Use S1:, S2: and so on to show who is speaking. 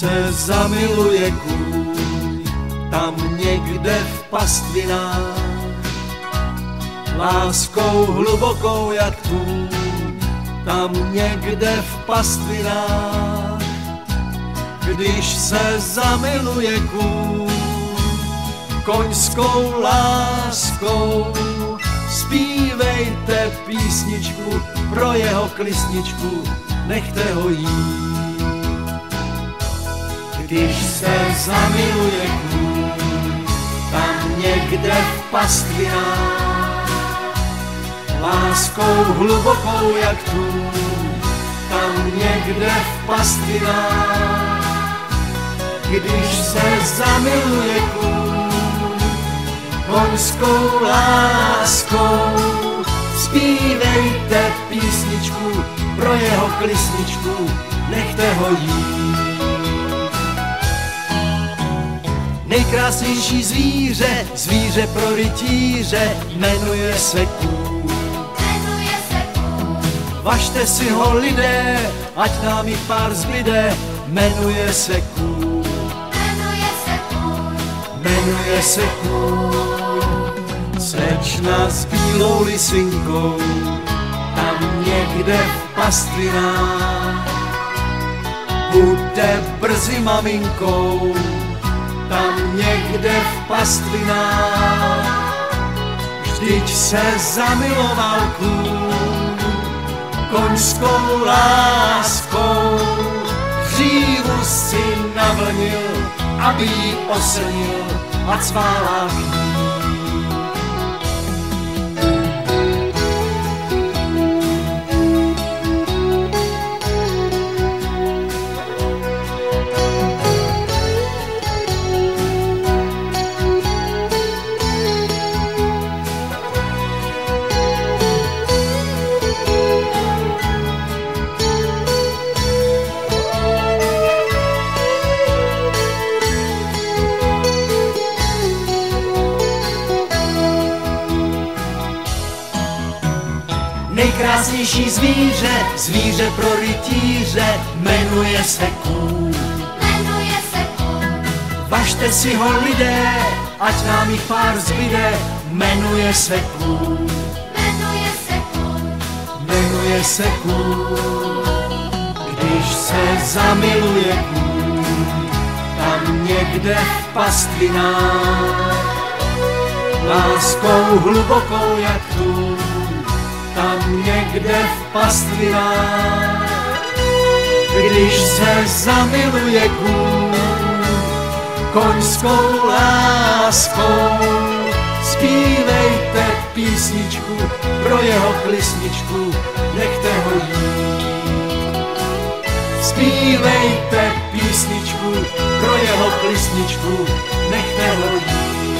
S1: se zamiluje kůň, tam někde v pastvinách, láskou hlubokou jak tůň, tam někde v pastvinách. Když se zamiluje kůň, koňskou láskou, zpívejte písničku pro jeho klisničku, nechte ho jít. Když se zamiluje kůň, tam někde v pastvinách, láskou hlubokou jak tůň, tam někde v pastvinách. Když se zamiluje kůň, koňskou láskou, zpívejte písničku pro jeho klisničku, nechte ho jít. Nejkrásnější zvíře, zvíře pro rytíře, jmenuje se kůň. Važte si ho lidé, ať nám jich pár zbyde, jmenuje se kůň. Jmenuje se kůň. Slečna s bílou lisinkou, tam někde v pastvinách, bude brzy maminkou, tam někde v pastvinách. Vždyť se zamiloval kůň, koňskou láskou, dřívu si navlnil, aby jí oslnil a cvála ví. Nejkrásnější zvíře, zvíře pro rytíře, jmenuje se kůň. Važte si ho lidé, ať nám jich pár zbyde, jmenuje se kůň. Jmenuje se kůň. Když se zamiluje kůň, tam někde v pastvinách, láskou hlubokou jak tůň, tam někde v pastvinách. Když se zamiluje kůň, koňskou láskou, zpívejte písničku pro jeho klisničku, nechte ho jít. Zpívejte písničku pro jeho klisničku, nechte ho jít.